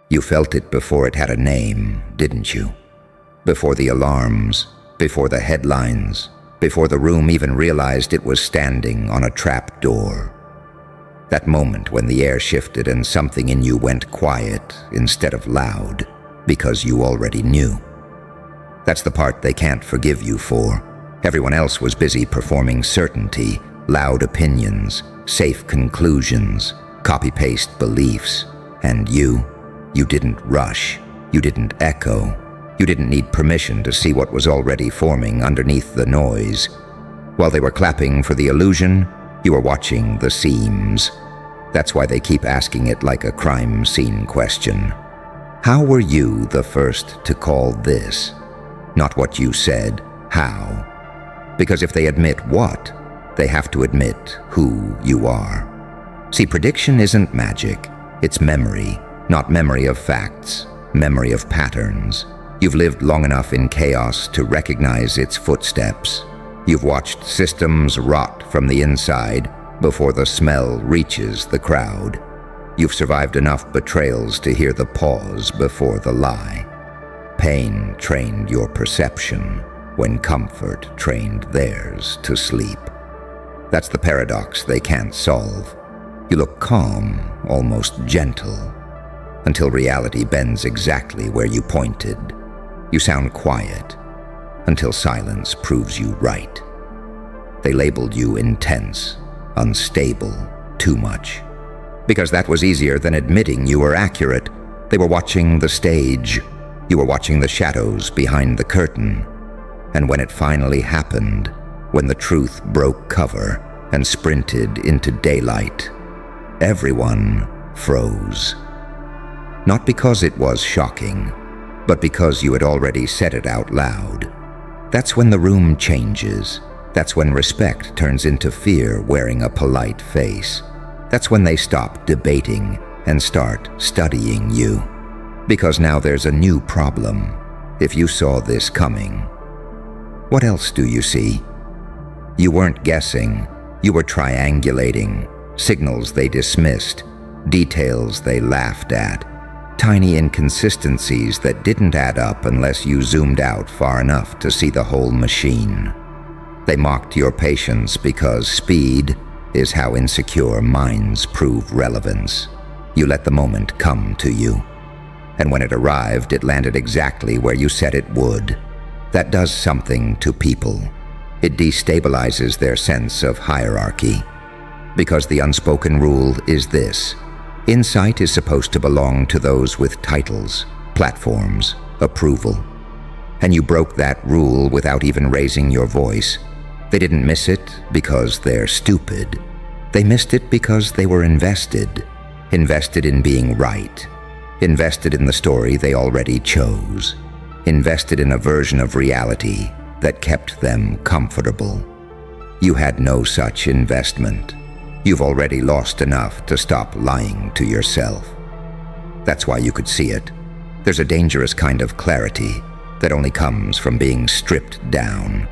You felt it before it had a name, didn't you? Before the alarms, before the headlines, before the room even realized it was standing on a trap door. That moment when the air shifted and something in you went quiet instead of loud, because you already knew. That's the part they can't forgive you for. Everyone else was busy performing certainty, loud opinions, safe conclusions, copy-paste beliefs. And you didn't rush, you didn't echo, you didn't need permission to see what was already forming underneath the noise. While they were clapping for the illusion, you were watching the seams. That's why they keep asking it like a crime scene question. How were you the first to call this? Not what you said, how. Because if they admit what, they have to admit who you are. See, prediction isn't magic. It's memory, not memory of facts, memory of patterns. You've lived long enough in chaos to recognize its footsteps. You've watched systems rot from the inside before the smell reaches the crowd. You've survived enough betrayals to hear the pause before the lie. Pain trained your perception when comfort trained theirs to sleep. That's the paradox they can't solve. You look calm, almost gentle, until reality bends exactly where you pointed. You sound quiet, until silence proves you right. They labeled you intense, unstable, too much. Because that was easier than admitting you were accurate. They were watching the stage. You were watching the shadows behind the curtain. And when it finally happened, when the truth broke cover and sprinted into daylight, everyone froze. Not because it was shocking, but because you had already said it out loud. That's when the room changes. That's when respect turns into fear wearing a polite face. That's when they stop debating and start studying you. Because now there's a new problem. If you saw this coming, what else do you see? You weren't guessing. You were triangulating. Signals they dismissed. Details they laughed at. Tiny inconsistencies that didn't add up unless you zoomed out far enough to see the whole machine. They mocked your patience because speed is how insecure minds prove relevance. You let the moment come to you. And when it arrived, it landed exactly where you said it would. That does something to people. It destabilizes their sense of hierarchy. Because the unspoken rule is this: insight is supposed to belong to those with titles, platforms, approval. And you broke that rule without even raising your voice. They didn't miss it because they're stupid. They missed it because they were invested. Invested in being right. Invested in the story they already chose. Invested in a version of reality that kept them comfortable. You had no such investment. You've already lost enough to stop lying to yourself. That's why you could see it. There's a dangerous kind of clarity that only comes from being stripped down.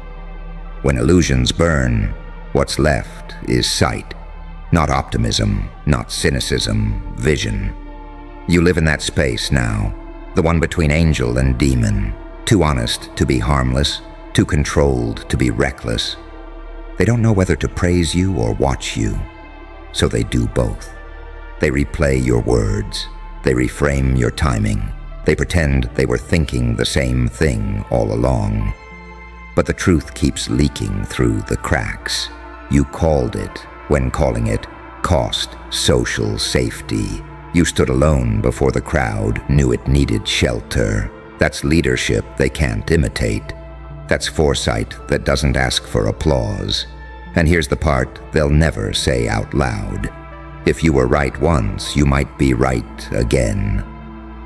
When illusions burn, what's left is sight. Not optimism, not cynicism, vision. You live in that space now, the one between angel and demon, too honest to be harmless, too controlled to be reckless. They don't know whether to praise you or watch you, so they do both. They replay your words, they reframe your timing, they pretend they were thinking the same thing all along. But the truth keeps leaking through the cracks. You called it when calling it cost social safety. You stood alone before the crowd, knew it needed shelter. That's leadership they can't imitate. That's foresight that doesn't ask for applause. And here's the part they'll never say out loud. If you were right once, you might be right again.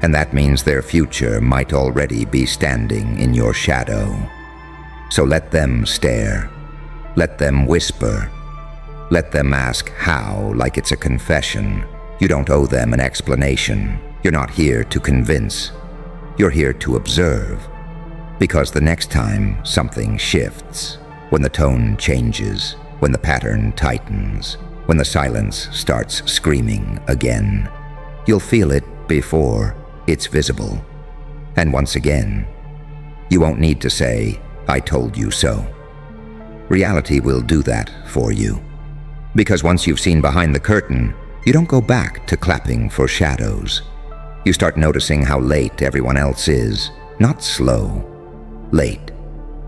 And that means their future might already be standing in your shadow. So let them stare. Let them whisper. Let them ask how, like it's a confession. You don't owe them an explanation. You're not here to convince. You're here to observe. Because the next time something shifts, when the tone changes, when the pattern tightens, when the silence starts screaming again, you'll feel it before it's visible. And once again, you won't need to say, "I told you so." Reality will do that for you. Because once you've seen behind the curtain, you don't go back to clapping for shadows. You start noticing how late everyone else is, not slow. Late.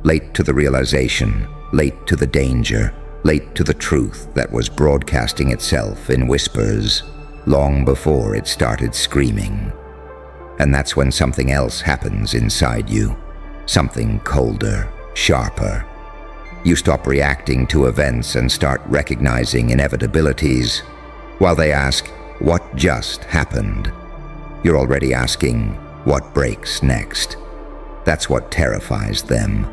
Late to the realization, late to the danger, late to the truth that was broadcasting itself in whispers long before it started screaming. And that's when something else happens inside you. Something colder, sharper. You stop reacting to events and start recognizing inevitabilities. While they ask, "What just happened?" you're already asking, "What breaks next?" That's what terrifies them.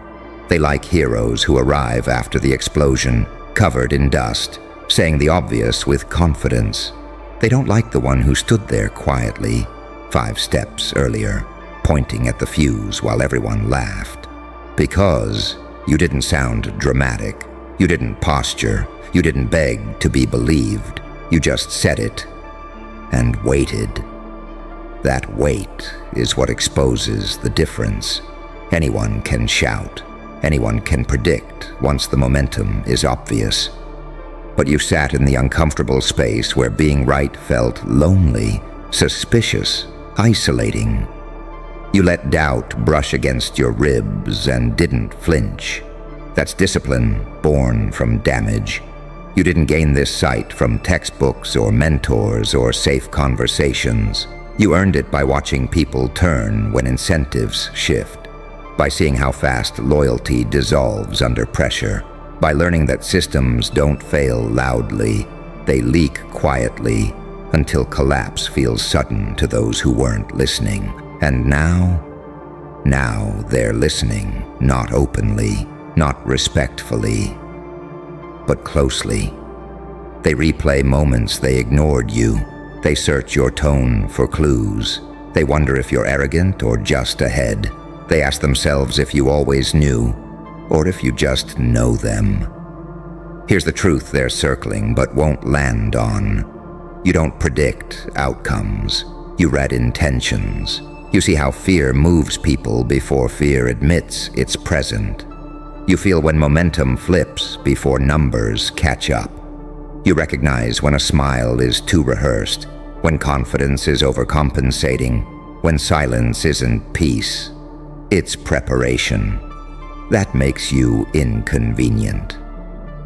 They like heroes who arrive after the explosion, covered in dust, saying the obvious with confidence. They don't like the one who stood there quietly, 5 steps earlier, pointing at the fuse while everyone laughed. Because you didn't sound dramatic, you didn't posture, you didn't beg to be believed, you just said it and waited. That wait is what exposes the difference. Anyone can shout, anyone can predict once the momentum is obvious. But you sat in the uncomfortable space where being right felt lonely, suspicious, isolating. You let doubt brush against your ribs and didn't flinch. That's discipline born from damage. You didn't gain this sight from textbooks or mentors or safe conversations. You earned it by watching people turn when incentives shift, by seeing how fast loyalty dissolves under pressure, by learning that systems don't fail loudly, they leak quietly until collapse feels sudden to those who weren't listening. And now they're listening, not openly, not respectfully, but closely. They replay moments they ignored you. They search your tone for clues. They wonder if you're arrogant or just ahead. They ask themselves if you always knew, or if you just know them. Here's the truth they're circling but won't land on. You don't predict outcomes. You read intentions. You see how fear moves people before fear admits it's present. You feel when momentum flips before numbers catch up. You recognize when a smile is too rehearsed, when confidence is overcompensating, when silence isn't peace. It's preparation. That makes you inconvenient.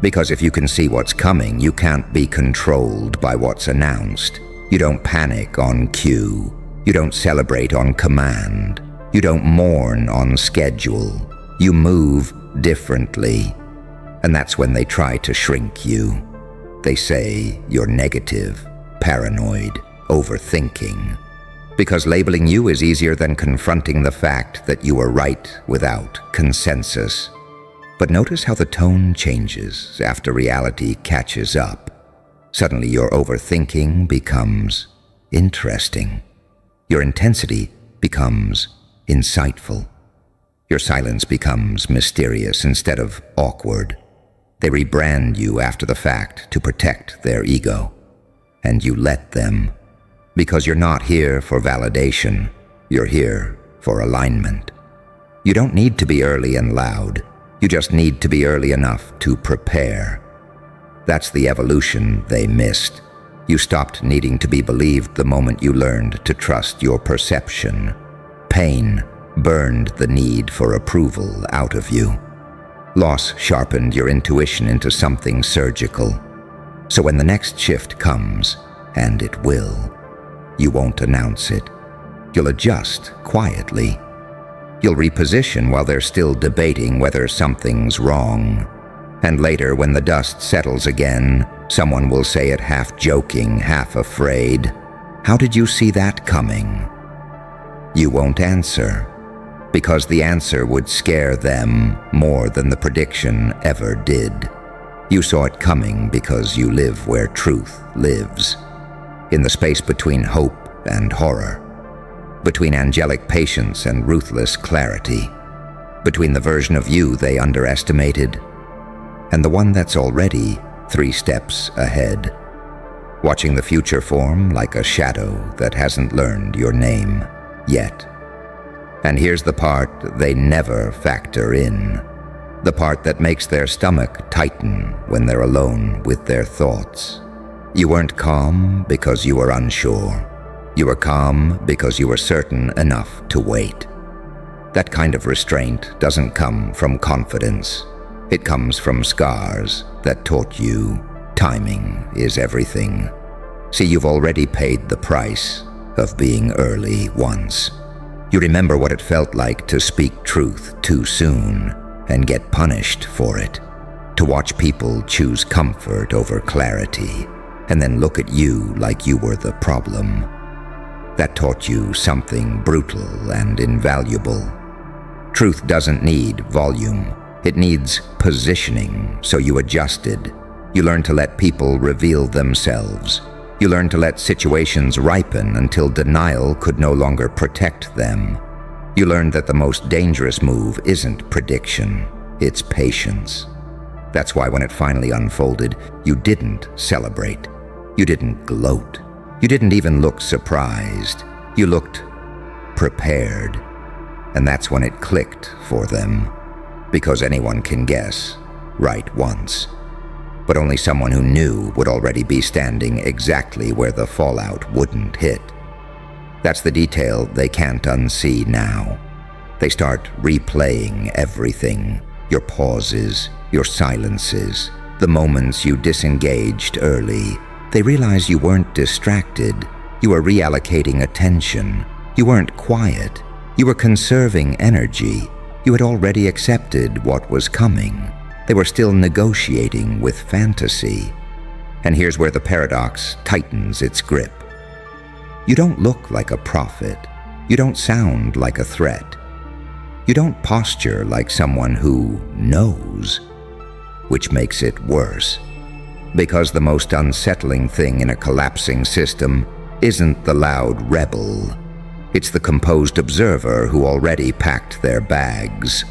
Because if you can see what's coming, you can't be controlled by what's announced. You don't panic on cue. You don't celebrate on command. You don't mourn on schedule. You move differently. And that's when they try to shrink you. They say you're negative, paranoid, overthinking. Because labeling you is easier than confronting the fact that you were right without consensus. But notice how the tone changes after reality catches up. Suddenly your overthinking becomes interesting. Your intensity becomes insightful. Your silence becomes mysterious instead of awkward. They rebrand you after the fact to protect their ego. And you let them. Because you're not here for validation. You're here for alignment. You don't need to be early and loud. You just need to be early enough to prepare. That's the evolution they missed. You stopped needing to be believed the moment you learned to trust your perception. Pain burned the need for approval out of you. Loss sharpened your intuition into something surgical. So when the next shift comes, and it will, you won't announce it. You'll adjust quietly. You'll reposition while they're still debating whether something's wrong. And later, when the dust settles again, someone will say it half joking, half afraid. "How did you see that coming?" You won't answer, because the answer would scare them more than the prediction ever did. You saw it coming because you live where truth lives, in the space between hope and horror, between angelic patience and ruthless clarity, between the version of you they underestimated and the one that's already 3 steps ahead, watching the future form like a shadow that hasn't learned your name. yet. And here's the part they never factor in. The part that makes their stomach tighten when they're alone with their thoughts. You weren't calm because you were unsure. You were calm because you were certain enough to wait. That kind of restraint doesn't come from confidence. It comes from scars that taught you timing is everything. See, you've already paid the price of being early once. You remember what it felt like to speak truth too soon and get punished for it, to watch people choose comfort over clarity, and then look at you like you were the problem. That taught you something brutal and invaluable. Truth doesn't need volume. It needs positioning, so you adjusted. You learned to let people reveal themselves. You learned to let situations ripen until denial could no longer protect them. You learned that the most dangerous move isn't prediction, it's patience. That's why when it finally unfolded, you didn't celebrate. You didn't gloat. You didn't even look surprised. You looked prepared. And that's when it clicked for them. Because anyone can guess, right once. But only someone who knew would already be standing exactly where the fallout wouldn't hit. That's the detail they can't unsee now. They start replaying everything. Your pauses, your silences, the moments you disengaged early. They realize you weren't distracted. You were reallocating attention. You weren't quiet. You were conserving energy. You had already accepted what was coming. They were still negotiating with fantasy. And here's where the paradox tightens its grip. You don't look like a prophet. You don't sound like a threat. You don't posture like someone who knows, which makes it worse. Because the most unsettling thing in a collapsing system isn't the loud rebel. It's the composed observer who already packed their bags.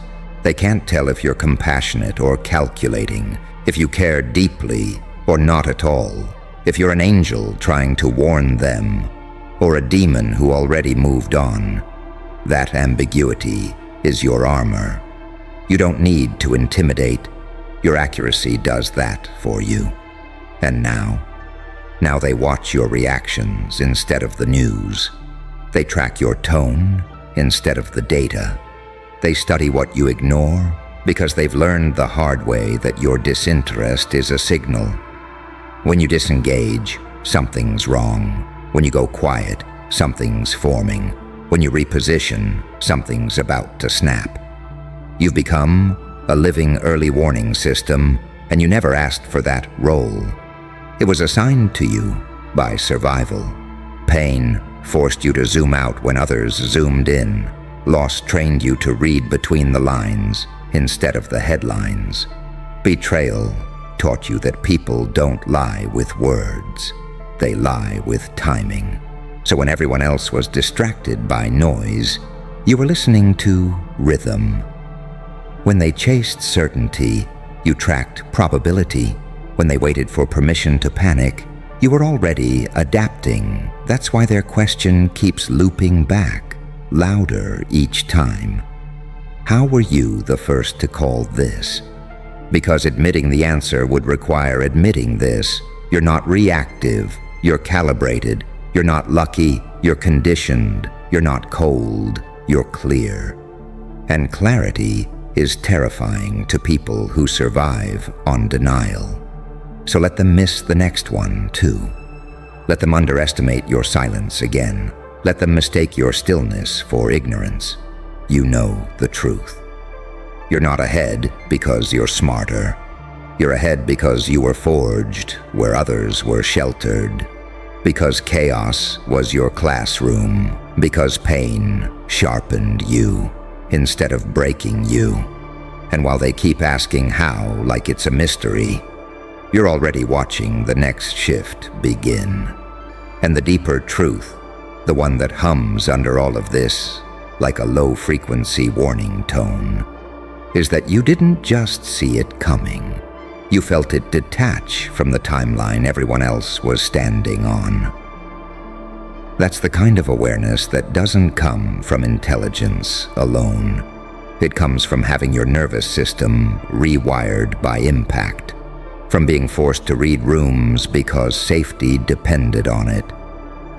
They can't tell if you're compassionate or calculating, if you care deeply or not at all, if you're an angel trying to warn them, or a demon who already moved on. That ambiguity is your armor. You don't need to intimidate. Your accuracy does that for you. And now they watch your reactions instead of the news. They track your tone instead of the data. They study what you ignore because they've learned the hard way that your disinterest is a signal. When you disengage, something's wrong. When you go quiet, something's forming. When you reposition, something's about to snap. You've become a living early warning system, and you never asked for that role. It was assigned to you by survival. Pain forced you to zoom out when others zoomed in. Loss trained you to read between the lines instead of the headlines. Betrayal taught you that people don't lie with words. They lie with timing. So when everyone else was distracted by noise, you were listening to rhythm. When they chased certainty, you tracked probability. When they waited for permission to panic, you were already adapting. That's why their question keeps looping back, louder each time. How were you the first to call this? Because admitting the answer would require admitting this. You're not reactive, you're calibrated. You're not lucky, you're conditioned. You're not cold, you're clear. And clarity is terrifying to people who survive on denial. So let them miss the next one, too. Let them underestimate your silence again. Let them mistake your stillness for ignorance. You know the truth. You're not ahead because you're smarter. You're ahead because you were forged where others were sheltered. Because chaos was your classroom. Because pain sharpened you instead of breaking you. And while they keep asking how like it's a mystery, you're already watching the next shift begin. And the deeper truth, the one that hums under all of this like a low-frequency warning tone, is that you didn't just see it coming. You felt it detach from the timeline everyone else was standing on. That's the kind of awareness that doesn't come from intelligence alone. It comes from having your nervous system rewired by impact, from being forced to read rooms because safety depended on it,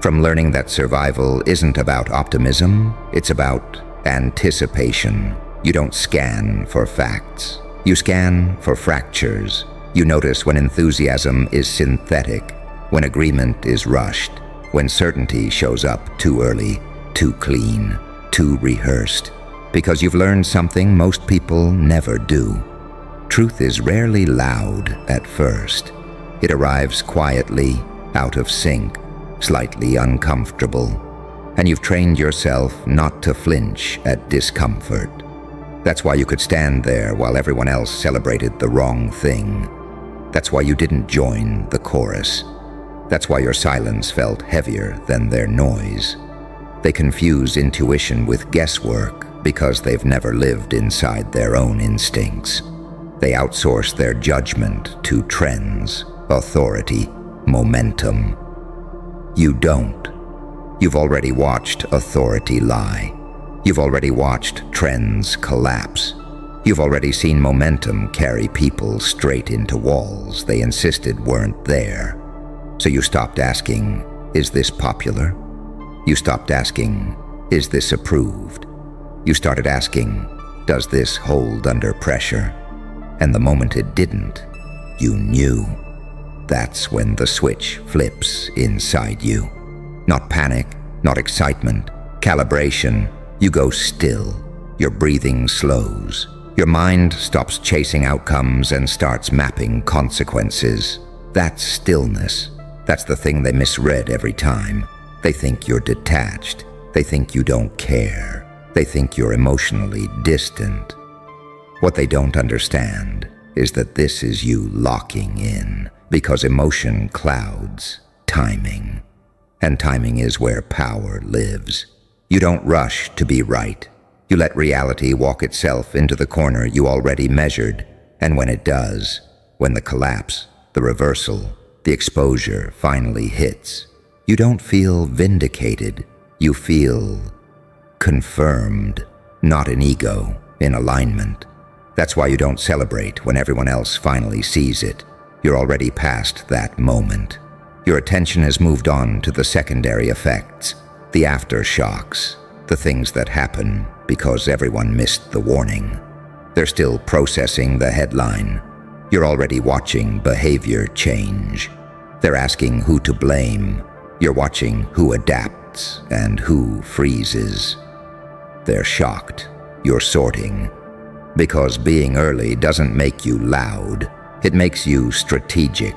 from learning that survival isn't about optimism, it's about anticipation. You don't scan for facts. You scan for fractures. You notice when enthusiasm is synthetic, when agreement is rushed, when certainty shows up too early, too clean, too rehearsed, because you've learned something most people never do. Truth is rarely loud at first. It arrives quietly, out of sync, slightly uncomfortable, and you've trained yourself not to flinch at discomfort. That's why you could stand there while everyone else celebrated the wrong thing. That's why you didn't join the chorus. That's why your silence felt heavier than their noise. They confuse intuition with guesswork because they've never lived inside their own instincts. They outsource their judgment to trends, authority, momentum. You don't. You've already watched authority lie. You've already watched trends collapse. You've already seen momentum carry people straight into walls they insisted weren't there. So you stopped asking, is this popular? You stopped asking, is this approved? You started asking, does this hold under pressure? And the moment it didn't, you knew. That's when the switch flips inside you. Not panic, not excitement, calibration. You go still. Your breathing slows. Your mind stops chasing outcomes and starts mapping consequences. That's stillness. That's the thing they misread every time. They think you're detached. They think you don't care. They think you're emotionally distant. What they don't understand is that this is you locking in, because emotion clouds timing. And timing is where power lives. You don't rush to be right. You let reality walk itself into the corner you already measured, and when it does, when the collapse, the reversal, the exposure finally hits, you don't feel vindicated. You feel confirmed, not in ego, in alignment. That's why you don't celebrate when everyone else finally sees it. You're already past that moment. Your attention has moved on to the secondary effects, the aftershocks, the things that happen because everyone missed the warning. They're still processing the headline. You're already watching behavior change. They're asking who to blame. You're watching who adapts and who freezes. They're shocked. You're sorting. Because being early doesn't make you loud. It makes you strategic.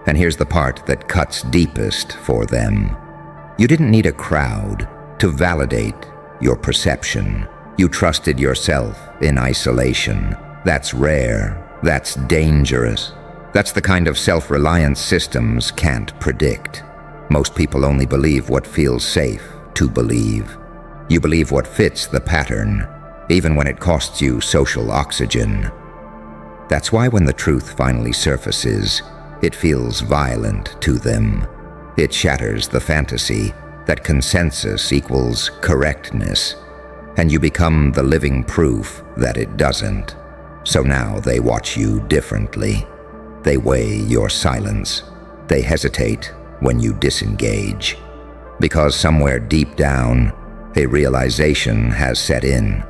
And here's the part that cuts deepest for them. You didn't need a crowd to validate your perception. You trusted yourself in isolation. That's rare. That's dangerous. That's the kind of self-reliance systems can't predict. Most people only believe what feels safe to believe. You believe what fits the pattern, even when it costs you social oxygen. That's why when the truth finally surfaces, it feels violent to them. It shatters the fantasy that consensus equals correctness, and you become the living proof that it doesn't. So now they watch you differently. They weigh your silence. They hesitate when you disengage. Because somewhere deep down, a realization has set in.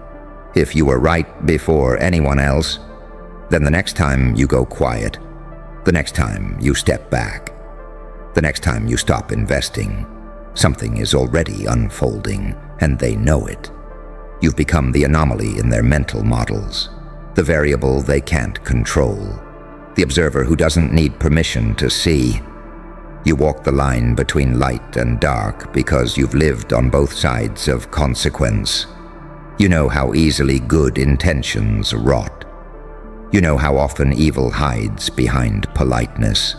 If you were right before anyone else, then the next time you go quiet, the next time you step back, the next time you stop investing, something is already unfolding, and they know it. You've become the anomaly in their mental models, the variable they can't control, the observer who doesn't need permission to see. You walk the line between light and dark because you've lived on both sides of consequence. You know how easily good intentions rot. You know how often evil hides behind politeness.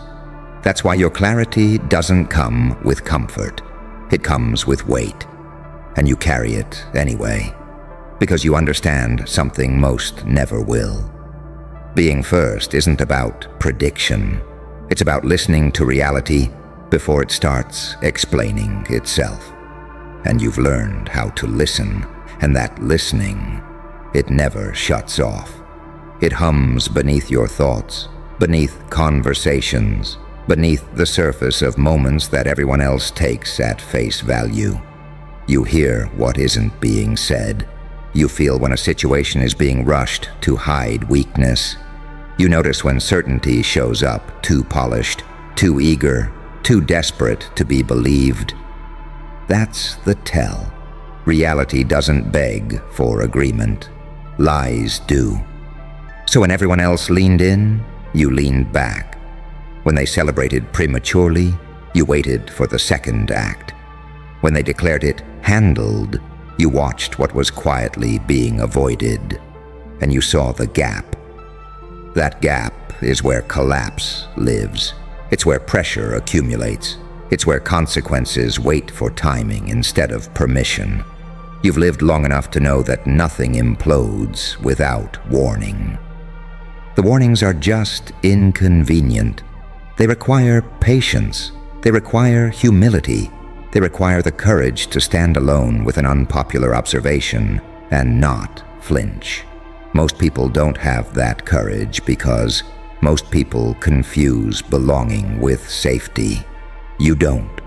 That's why your clarity doesn't come with comfort. It comes with weight. And you carry it anyway, because you understand something most never will. Being first isn't about prediction. It's about listening to reality before it starts explaining itself. And you've learned how to listen, and that listening, it never shuts off. It hums beneath your thoughts, beneath conversations, beneath the surface of moments that everyone else takes at face value. You hear what isn't being said. You feel when a situation is being rushed to hide weakness. You notice when certainty shows up, too polished, too eager, too desperate to be believed. That's the tell. Reality doesn't beg for agreement. Lies do. So when everyone else leaned in, you leaned back. When they celebrated prematurely, you waited for the second act. When they declared it handled, you watched what was quietly being avoided, and you saw the gap. That gap is where collapse lives. It's where pressure accumulates. It's where consequences wait for timing instead of permission. You've lived long enough to know that nothing implodes without warning. The warnings are just inconvenient. They require patience. They require humility. They require the courage to stand alone with an unpopular observation and not flinch. Most people don't have that courage because most people confuse belonging with safety. You don't.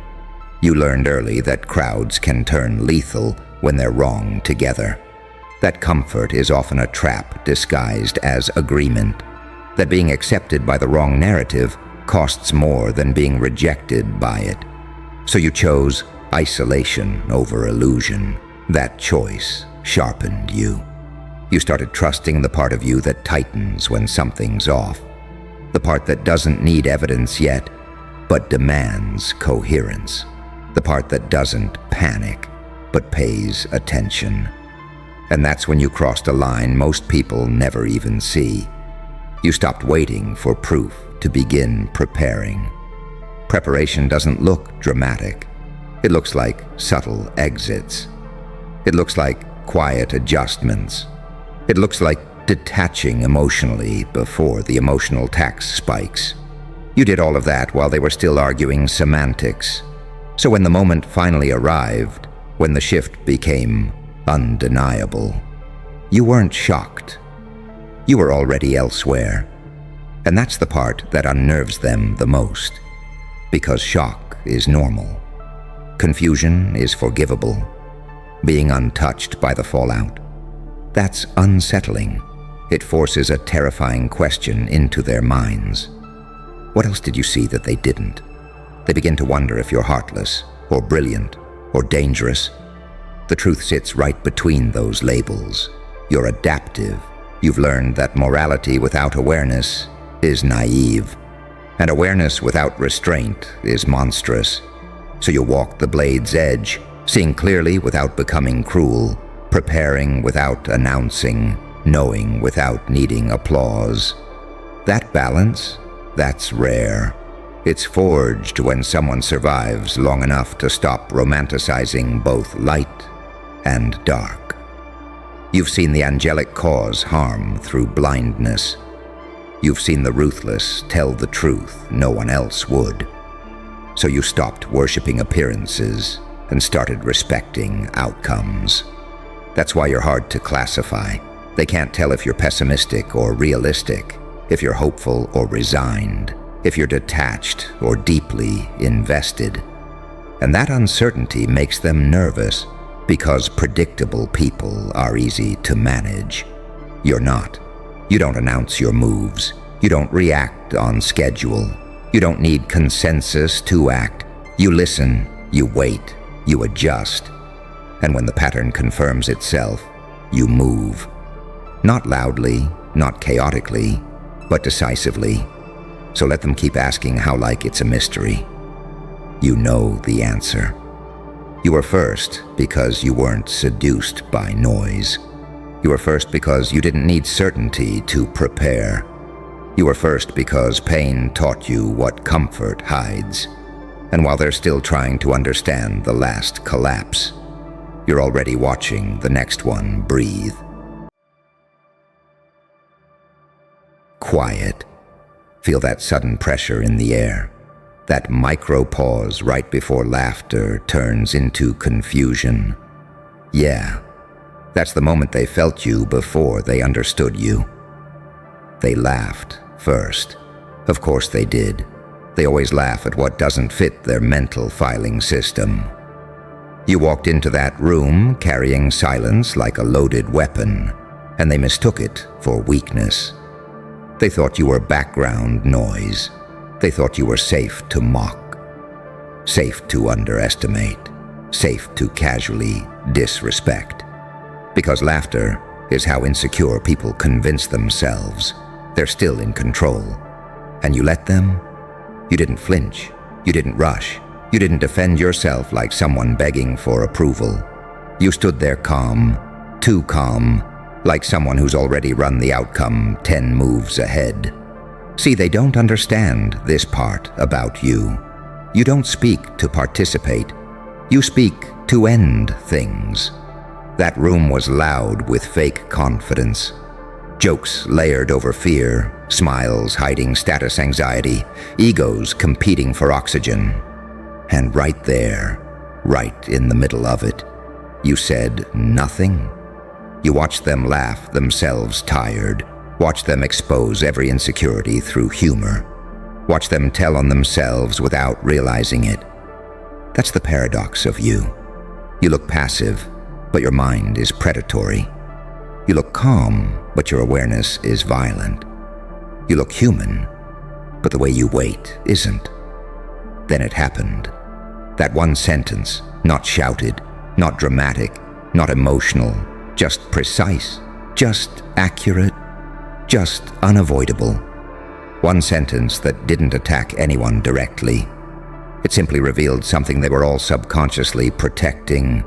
You learned early that crowds can turn lethal when they're wrong together. That comfort is often a trap disguised as agreement. That being accepted by the wrong narrative costs more than being rejected by it. So you chose isolation over illusion. That choice sharpened you. You started trusting the part of you that tightens when something's off. The part that doesn't need evidence yet, but demands coherence. The part that doesn't panic, but pays attention. And that's when you crossed a line most people never even see. You stopped waiting for proof to begin preparing. Preparation doesn't look dramatic. It looks like subtle exits. It looks like quiet adjustments. It looks like detaching emotionally before the emotional tax spikes. You did all of that while they were still arguing semantics. So when the moment finally arrived, when the shift became undeniable, you weren't shocked. You were already elsewhere. And that's the part that unnerves them the most, because shock is normal. Confusion is forgivable. Being untouched by the fallout, that's unsettling. It forces a terrifying question into their minds. What else did you see that they didn't? They begin to wonder if you're heartless, or brilliant, or dangerous. The truth sits right between those labels. You're adaptive. You've learned that morality without awareness is naive, and awareness without restraint is monstrous. So you walk the blade's edge, seeing clearly without becoming cruel, preparing without announcing, knowing without needing applause. That balance, that's rare. It's forged when someone survives long enough to stop romanticizing both light and dark. You've seen the angelic cause harm through blindness. You've seen the ruthless tell the truth no one else would. So you stopped worshiping appearances and started respecting outcomes. That's why you're hard to classify. They can't tell if you're pessimistic or realistic, if you're hopeful or resigned, if you're detached or deeply invested. And that uncertainty makes them nervous, because predictable people are easy to manage. You're not. You don't announce your moves. You don't react on schedule. You don't need consensus to act. You listen, you wait, you adjust. And when the pattern confirms itself, you move. Not loudly, not chaotically, but decisively. So let them keep asking how like it's a mystery. You know the answer. You were first because you weren't seduced by noise. You were first because you didn't need certainty to prepare. You were first because pain taught you what comfort hides. And while they're still trying to understand the last collapse, you're already watching the next one breathe. Quiet. Feel that sudden pressure in the air. That micro pause right before laughter turns into confusion. Yeah, that's the moment they felt you before they understood you. They laughed first. Of course they did. They always laugh at what doesn't fit their mental filing system. You walked into that room carrying silence like a loaded weapon, and they mistook it for weakness. They thought you were background noise. They thought you were safe to mock, safe to underestimate, safe to casually disrespect. Because laughter is how insecure people convince themselves they're still in control. And you let them? You didn't flinch. You didn't rush. You didn't defend yourself like someone begging for approval. You stood there calm, too calm, like someone who's already run the outcome 10 moves ahead. See, they don't understand this part about you. You don't speak to participate. You speak to end things. That room was loud with fake confidence. Jokes layered over fear, smiles hiding status anxiety, egos competing for oxygen. And right there, right in the middle of it, you said nothing. You watched them laugh themselves tired, watch them expose every insecurity through humor, watch them tell on themselves without realizing it. That's the paradox of you. You look passive, but your mind is predatory. You look calm, but your awareness is violent. You look human, but the way you wait isn't. Then it happened. That one sentence, not shouted, not dramatic, not emotional, just precise, just accurate, just unavoidable. One sentence that didn't attack anyone directly. It simply revealed something they were all subconsciously protecting.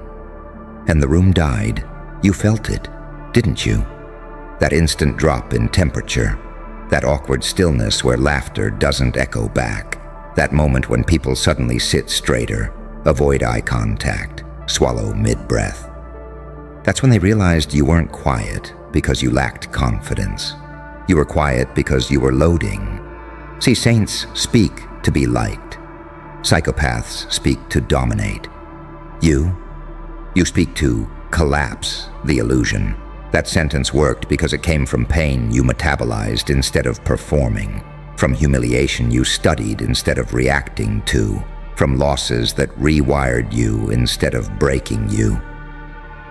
And the room died. You felt it, didn't you? That instant drop in temperature, that awkward stillness where laughter doesn't echo back, that moment when people suddenly sit straighter, avoid eye contact, swallow mid-breath. That's when they realized you weren't quiet because you lacked confidence. You were quiet because you were loading. See, saints speak to be liked. Psychopaths speak to dominate. You speak to collapse the illusion. That sentence worked because it came from pain you metabolized instead of performing, from humiliation you studied instead of reacting to, from losses that rewired you instead of breaking you.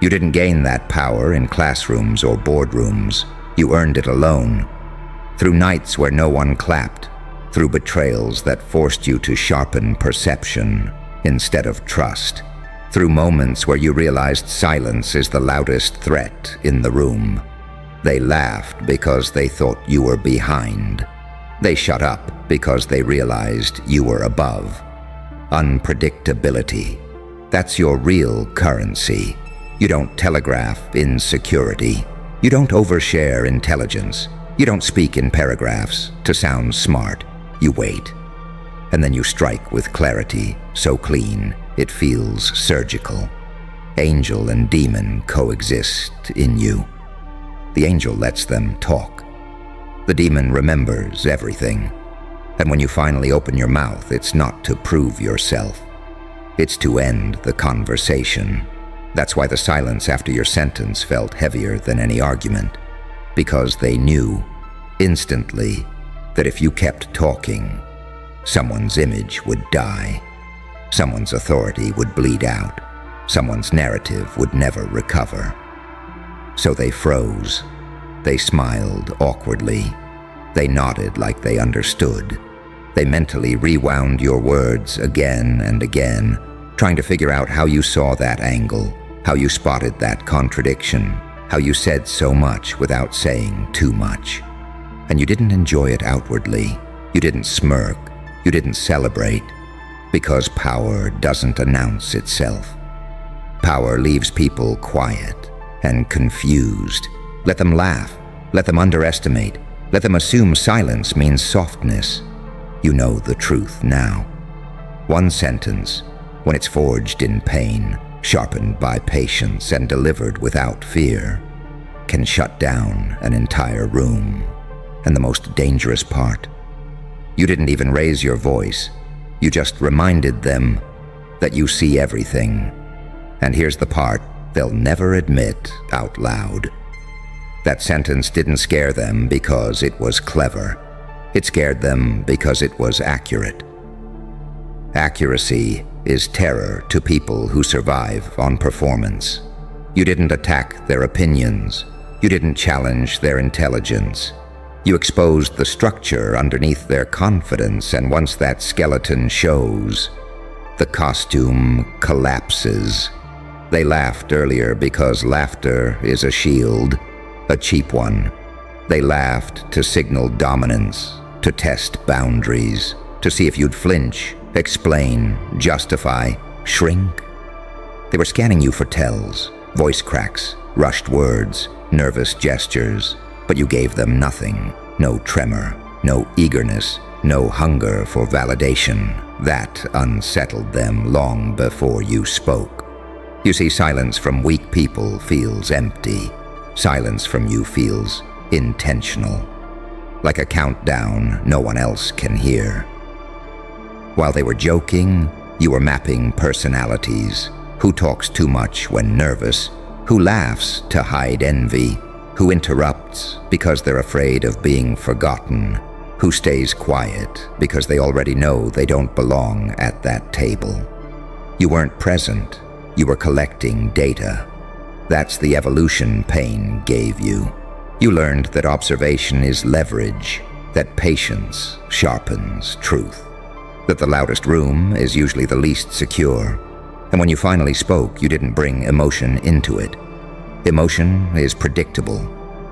You didn't gain that power in classrooms or boardrooms. You earned it alone, through nights where no one clapped, through betrayals that forced you to sharpen perception instead of trust, through moments where you realized silence is the loudest threat in the room. They laughed because they thought you were behind. They shut up because they realized you were above. Unpredictability. That's your real currency. You don't telegraph insecurity. You don't overshare intelligence. You don't speak in paragraphs to sound smart. You wait. And then you strike with clarity, so clean, it feels surgical. Angel and demon coexist in you. The angel lets them talk. The demon remembers everything. And when you finally open your mouth, it's not to prove yourself. It's to end the conversation. That's why the silence after your sentence felt heavier than any argument. Because they knew, instantly, that if you kept talking, someone's image would die. Someone's authority would bleed out. Someone's narrative would never recover. So they froze. They smiled awkwardly. They nodded like they understood. They mentally rewound your words again and again, trying to figure out how you saw that angle, how you spotted that contradiction, how you said so much without saying too much. And you didn't enjoy it outwardly. You didn't smirk. You didn't celebrate. Because power doesn't announce itself. Power leaves people quiet and confused. Let them laugh. Let them underestimate. Let them assume silence means softness. You know the truth now. One sentence, when it's forged in pain, sharpened by patience and delivered without fear, can shut down an entire room. And the most dangerous part, you didn't even raise your voice. You just reminded them that you see everything. And here's the part they'll never admit out loud. That sentence didn't scare them because it was clever. It scared them because it was accurate. Accuracy is terror to people who survive on performance. You didn't attack their opinions. You didn't challenge their intelligence. You exposed the structure underneath their confidence, and once that skeleton shows, the costume collapses. They laughed earlier because laughter is a shield, a cheap one. They laughed to signal dominance, to test boundaries, to see if you'd flinch, explain, justify, shrink. They were scanning you for tells, voice cracks, rushed words, nervous gestures, but you gave them nothing. No tremor, no eagerness, no hunger for validation. That unsettled them long before you spoke. You see, silence from weak people feels empty. Silence from you feels intentional. Like a countdown no one else can hear. While they were joking, you were mapping personalities. Who talks too much when nervous? Who laughs to hide envy? Who interrupts because they're afraid of being forgotten? Who stays quiet because they already know they don't belong at that table? You weren't present. You were collecting data. That's the evolution pain gave you. You learned that observation is leverage, that patience sharpens truth, that the loudest room is usually the least secure. And when you finally spoke, you didn't bring emotion into it. Emotion is predictable.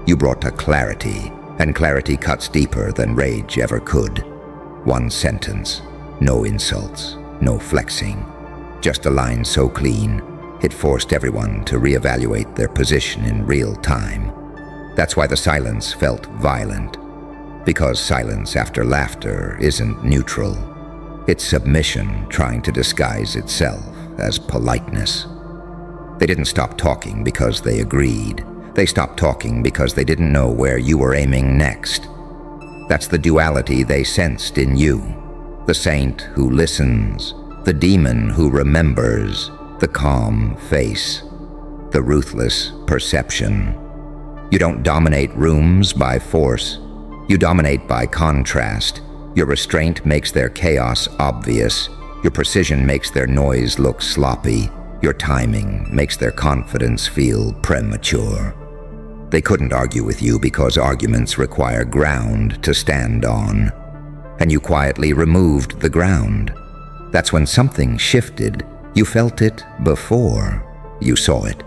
You brought a clarity, and clarity cuts deeper than rage ever could. One sentence, no insults, no flexing, just a line so clean, it forced everyone to reevaluate their position in real time. That's why the silence felt violent, because silence after laughter isn't neutral. It's submission trying to disguise itself as politeness. They didn't stop talking because they agreed. They stopped talking because they didn't know where you were aiming next. That's the duality they sensed in you. The saint who listens, the demon who remembers, the calm face, the ruthless perception. You don't dominate rooms by force. You dominate by contrast. Your restraint makes their chaos obvious. Your precision makes their noise look sloppy. Your timing makes their confidence feel premature. They couldn't argue with you because arguments require ground to stand on. And you quietly removed the ground. That's when something shifted. You felt it before you saw it.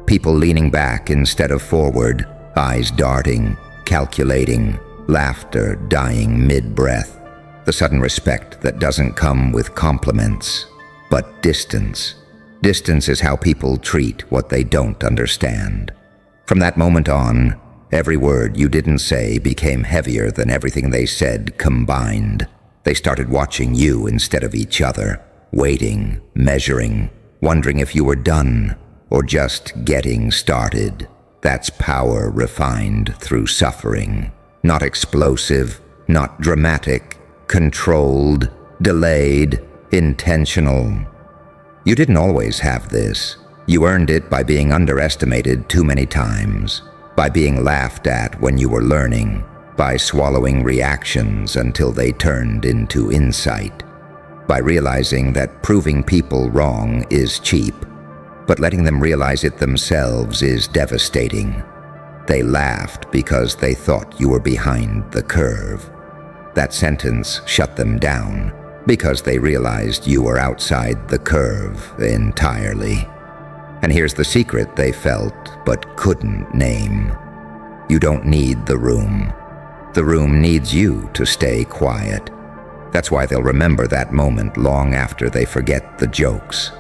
People leaning back instead of forward, eyes darting, calculating, laughter dying mid-breath. The sudden respect that doesn't come with compliments, but distance. Distance is how people treat what they don't understand. From that moment on, every word you didn't say became heavier than everything they said combined. They started watching you instead of each other, waiting, measuring, wondering if you were done or just getting started. That's power refined through suffering. Not explosive, not dramatic, controlled, delayed, intentional. You didn't always have this. You earned it by being underestimated too many times, by being laughed at when you were learning, by swallowing reactions until they turned into insight, by realizing that proving people wrong is cheap, but letting them realize it themselves is devastating. They laughed because they thought you were behind the curve. That sentence shut them down because they realized you were outside the curve entirely. And here's the secret they felt but couldn't name. You don't need the room. The room needs you to stay quiet. That's why they'll remember that moment long after they forget the jokes.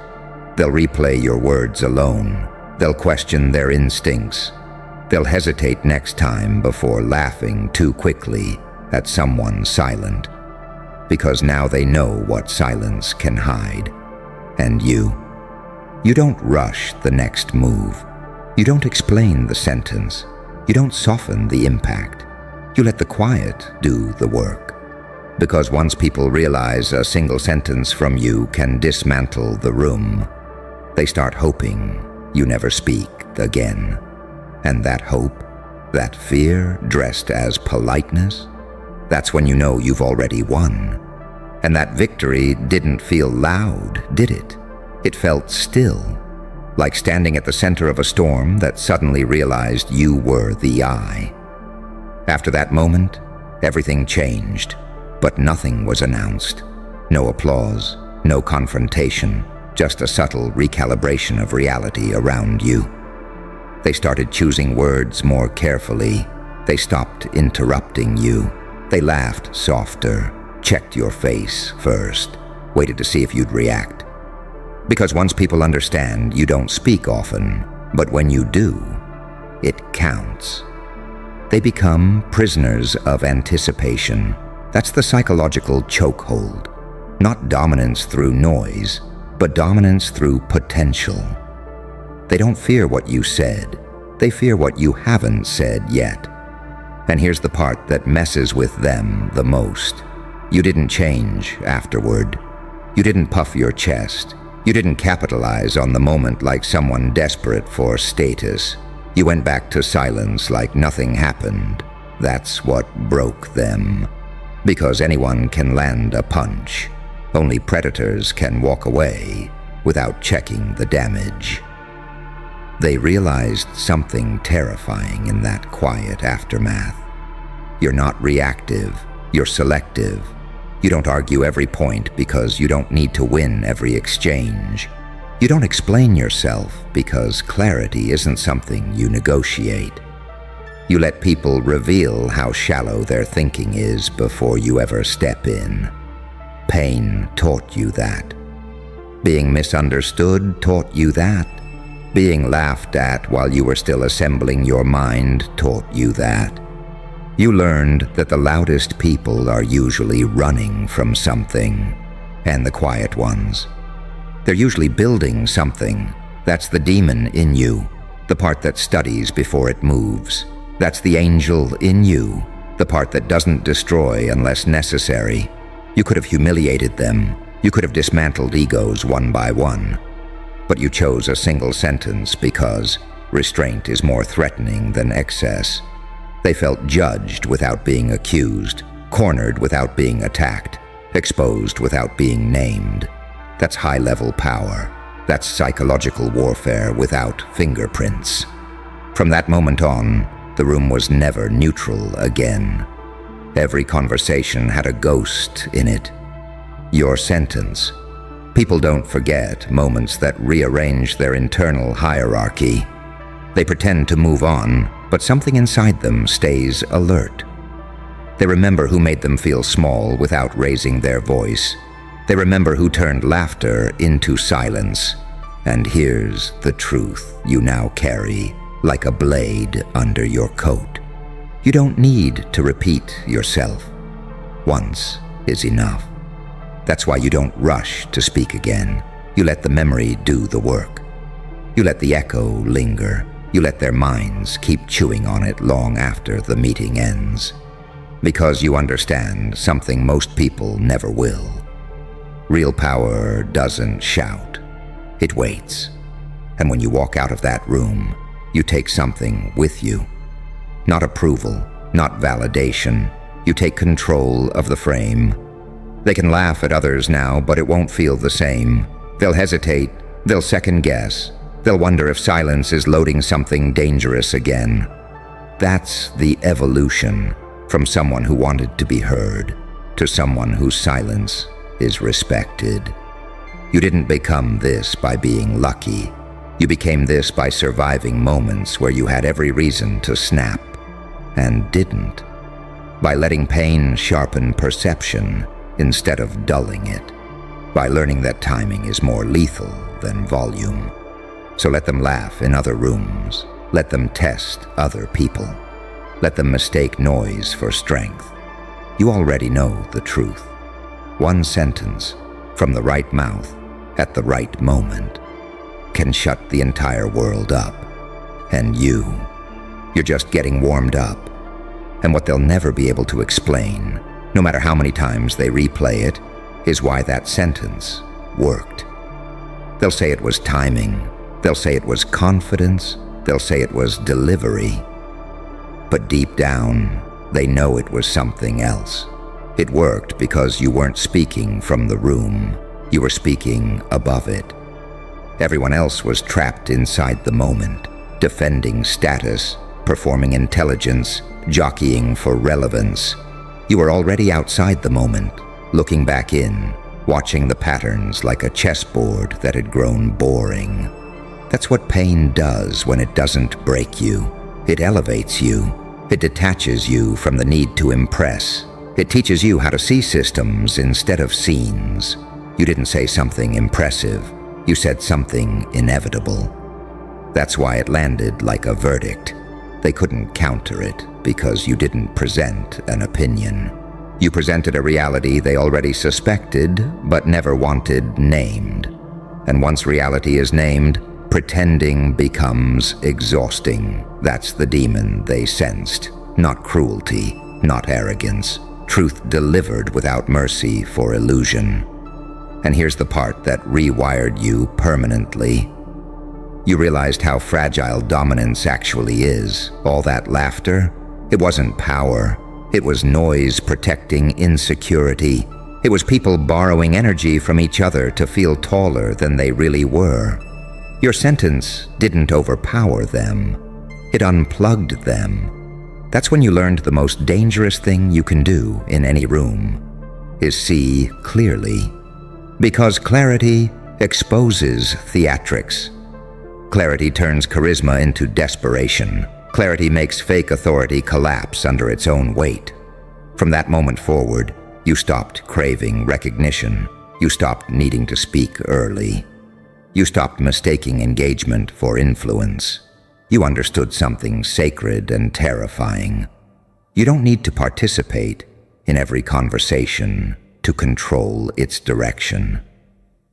They'll replay your words alone. They'll question their instincts. They'll hesitate next time before laughing too quickly at someone silent, because now they know what silence can hide. And you don't rush the next move. You don't explain the sentence. You don't soften the impact. You let the quiet do the work. Because once people realize a single sentence from you can dismantle the room, they start hoping you never speak again. And that hope, that fear dressed as politeness, that's when you know you've already won. And that victory didn't feel loud, did it? It felt still, like standing at the center of a storm that suddenly realized you were the eye. After that moment, everything changed, but nothing was announced. No applause, no confrontation, just a subtle recalibration of reality around you. They started choosing words more carefully. They stopped interrupting you. They laughed softer, checked your face first, waited to see if you'd react. Because once people understand, you don't speak often, but when you do, it counts. They become prisoners of anticipation. That's the psychological chokehold. Not dominance through noise, but dominance through potential. They don't fear what you said. They fear what you haven't said yet. And here's the part that messes with them the most. You didn't change afterward. You didn't puff your chest. You didn't capitalize on the moment like someone desperate for status. You went back to silence like nothing happened. That's what broke them. Because anyone can land a punch. Only predators can walk away without checking the damage. They realized something terrifying in that quiet aftermath. You're not reactive, you're selective. You don't argue every point because you don't need to win every exchange. You don't explain yourself because clarity isn't something you negotiate. You let people reveal how shallow their thinking is before you ever step in. Pain taught you that. Being misunderstood taught you that. Being laughed at while you were still assembling your mind taught you that. You learned that the loudest people are usually running from something, and the quiet ones. They're usually building something. That's the demon in you, the part that studies before it moves. That's the angel in you, the part that doesn't destroy unless necessary. You could have humiliated them. You could have dismantled egos one by one. But you chose a single sentence because restraint is more threatening than excess. They felt judged without being accused, cornered without being attacked, exposed without being named. That's high-level power. That's psychological warfare without fingerprints. From that moment on, the room was never neutral again. Every conversation had a ghost in it. Your sentence. People don't forget moments that rearrange their internal hierarchy. They pretend to move on, but something inside them stays alert. They remember who made them feel small without raising their voice. They remember who turned laughter into silence. And here's the truth you now carry, like a blade under your coat. You don't need to repeat yourself. Once is enough. That's why you don't rush to speak again. You let the memory do the work. You let the echo linger. You let their minds keep chewing on it long after the meeting ends. Because you understand something most people never will. Real power doesn't shout. It waits. And when you walk out of that room, you take something with you. Not approval, not validation. You take control of the frame. They can laugh at others now, but it won't feel the same. They'll hesitate. They'll second guess. They'll wonder if silence is loading something dangerous again. That's the evolution from someone who wanted to be heard to someone whose silence is respected. You didn't become this by being lucky. You became this by surviving moments where you had every reason to snap and didn't. By letting pain sharpen perception instead of dulling it. By learning that timing is more lethal than volume. So let them laugh in other rooms. Let them test other people. Let them mistake noise for strength. You already know the truth. One sentence from the right mouth at the right moment can shut the entire world up. And you're just getting warmed up. And what they'll never be able to explain no matter how many times they replay it, is why that sentence worked. They'll say it was timing. They'll say it was confidence. They'll say it was delivery. But deep down, they know it was something else. It worked because you weren't speaking from the room. You were speaking above it. Everyone else was trapped inside the moment, defending status, performing intelligence, jockeying for relevance. You were already outside the moment, looking back in, watching the patterns like a chessboard that had grown boring. That's what pain does when it doesn't break you. It elevates you. It detaches you from the need to impress. It teaches you how to see systems instead of scenes. You didn't say something impressive. You said something inevitable. That's why it landed like a verdict. They couldn't counter it because you didn't present an opinion. You presented a reality they already suspected but never wanted named. And once reality is named, pretending becomes exhausting. That's the demon they sensed. Not cruelty, not arrogance. Truth delivered without mercy for illusion. And here's the part that rewired you permanently. You realized how fragile dominance actually is. All that laughter, it wasn't power. It was noise protecting insecurity. It was people borrowing energy from each other to feel taller than they really were. Your sentence didn't overpower them. It unplugged them. That's when you learned the most dangerous thing you can do in any room is see clearly. Because clarity exposes theatrics. Clarity turns charisma into desperation. Clarity makes fake authority collapse under its own weight. From that moment forward, you stopped craving recognition. You stopped needing to speak early. You stopped mistaking engagement for influence. You understood something sacred and terrifying. You don't need to participate in every conversation to control its direction.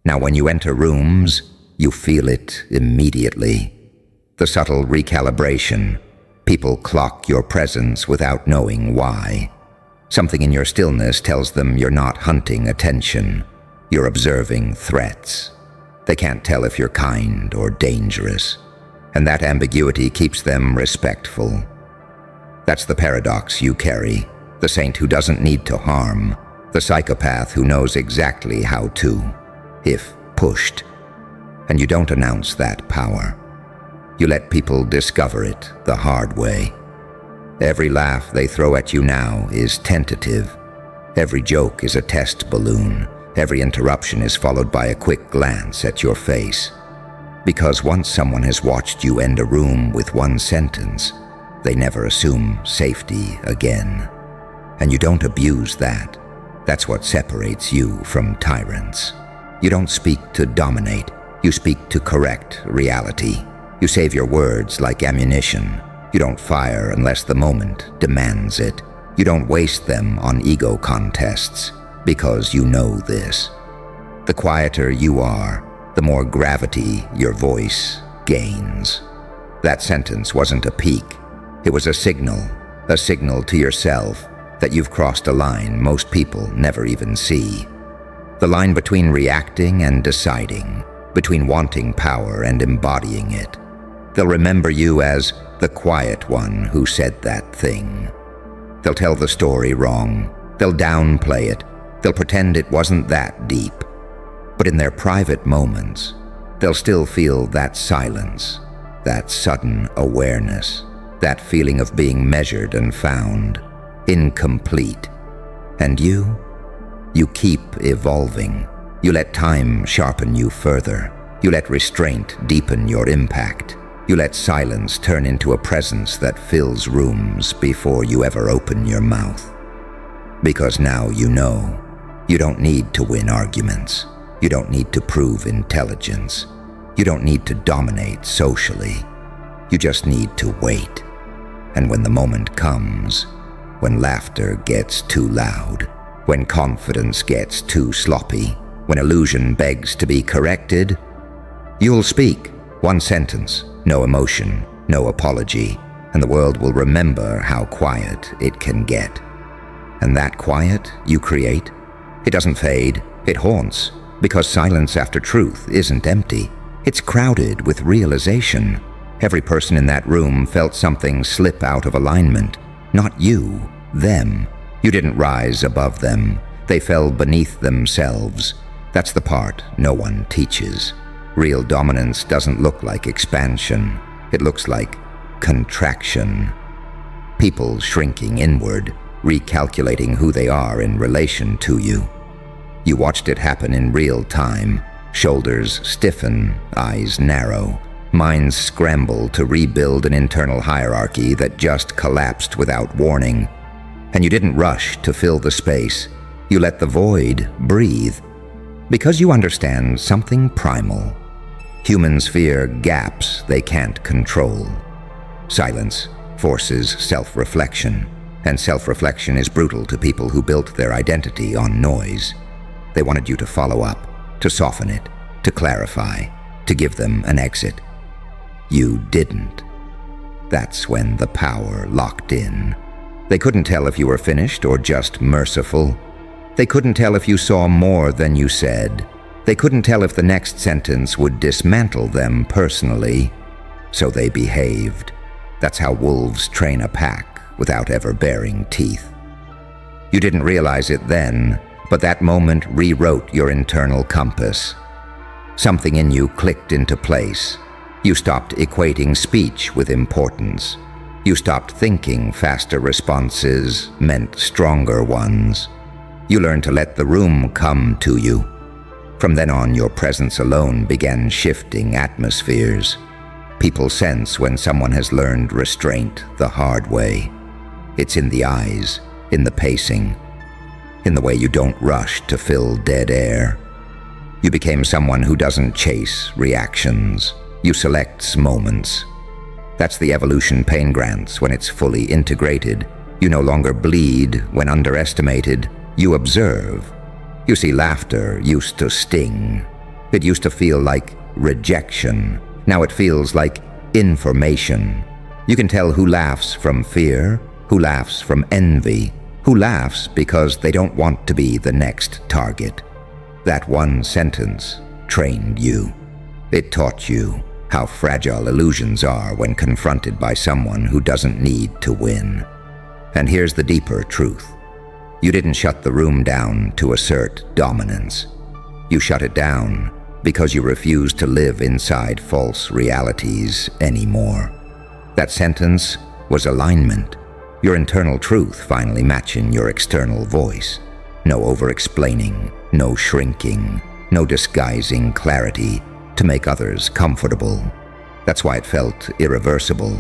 Now, when you enter rooms, you feel it immediately. The subtle recalibration. People clock your presence without knowing why. Something in your stillness tells them you're not hunting attention. You're observing threats. They can't tell if you're kind or dangerous. And that ambiguity keeps them respectful. That's the paradox you carry. The saint who doesn't need to harm. The psychopath who knows exactly how to, if pushed. And you don't announce that power. You let people discover it the hard way. Every laugh they throw at you now is tentative. Every joke is a test balloon. Every interruption is followed by a quick glance at your face. Because once someone has watched you end a room with one sentence, they never assume safety again. And you don't abuse that. That's what separates you from tyrants. You don't speak to dominate. You speak to correct reality. You save your words like ammunition. You don't fire unless the moment demands it. You don't waste them on ego contests, because you know this. The quieter you are, the more gravity your voice gains. That sentence wasn't a peak. It was a signal to yourself that you've crossed a line most people never even see. The line between reacting and deciding, between wanting power and embodying it. They'll remember you as the quiet one who said that thing. They'll tell the story wrong. They'll downplay it. They'll pretend it wasn't that deep. But in their private moments, they'll still feel that silence, that sudden awareness, that feeling of being measured and found, incomplete. And you keep evolving. You let time sharpen you further. You let restraint deepen your impact. You let silence turn into a presence that fills rooms before you ever open your mouth. Because now you know, you don't need to win arguments. You don't need to prove intelligence. You don't need to dominate socially. You just need to wait. And when the moment comes, when laughter gets too loud, when confidence gets too sloppy, when illusion begs to be corrected, you'll speak one sentence, no emotion, no apology, and the world will remember how quiet it can get. And that quiet you create, it doesn't fade, it haunts, because silence after truth isn't empty. It's crowded with realization. Every person in that room felt something slip out of alignment. Not you, them. You didn't rise above them. They fell beneath themselves. That's the part no one teaches. Real dominance doesn't look like expansion. It looks like contraction. People shrinking inward, recalculating who they are in relation to you. You watched it happen in real time. Shoulders stiffen, eyes narrow. Minds scramble to rebuild an internal hierarchy that just collapsed without warning. And you didn't rush to fill the space. You let the void breathe. Because you understand something primal. Humans fear gaps they can't control. Silence forces self-reflection, and self-reflection is brutal to people who built their identity on noise. They wanted you to follow up, to soften it, to clarify, to give them an exit. You didn't. That's when the power locked in. They couldn't tell if you were finished or just merciful. They couldn't tell if you saw more than you said. They couldn't tell if the next sentence would dismantle them personally. So they behaved. That's how wolves train a pack without ever baring teeth. You didn't realize it then, but that moment rewrote your internal compass. Something in you clicked into place. You stopped equating speech with importance. You stopped thinking faster responses meant stronger ones. You learned to let the room come to you. From then on, your presence alone began shifting atmospheres. People sense when someone has learned restraint the hard way. It's in the eyes, in the pacing, in the way you don't rush to fill dead air. You became someone who doesn't chase reactions. You select moments. That's the evolution pain grants when it's fully integrated. You no longer bleed when underestimated. You observe. You see, laughter used to sting. It used to feel like rejection. Now it feels like information. You can tell who laughs from fear, who laughs from envy, who laughs because they don't want to be the next target. That one sentence trained you. It taught you how fragile illusions are when confronted by someone who doesn't need to win. And here's the deeper truth. You didn't shut the room down to assert dominance. You shut it down because you refused to live inside false realities anymore. That sentence was alignment. Your internal truth finally matching your external voice. No over-explaining, no shrinking, no disguising clarity to make others comfortable. That's why it felt irreversible.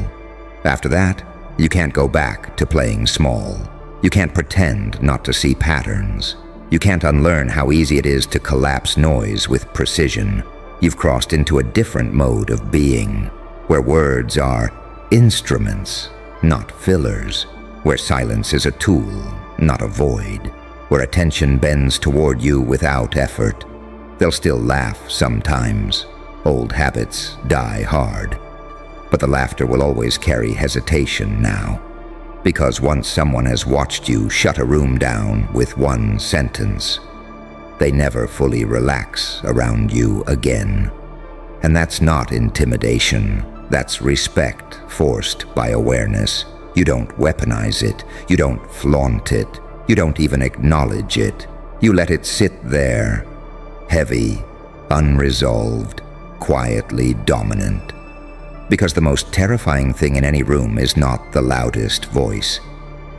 After that, you can't go back to playing small. You can't pretend not to see patterns. You can't unlearn how easy it is to collapse noise with precision. You've crossed into a different mode of being, where words are instruments, not fillers, where silence is a tool, not a void, where attention bends toward you without effort. They'll still laugh sometimes. Old habits die hard. But the laughter will always carry hesitation now. Because once someone has watched you shut a room down with one sentence, they never fully relax around you again. And that's not intimidation. That's respect forced by awareness. You don't weaponize it. You don't flaunt it. You don't even acknowledge it. You let it sit there, heavy, unresolved, quietly dominant. Because the most terrifying thing in any room is not the loudest voice.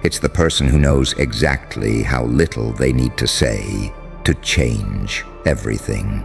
It's the person who knows exactly how little they need to say to change everything.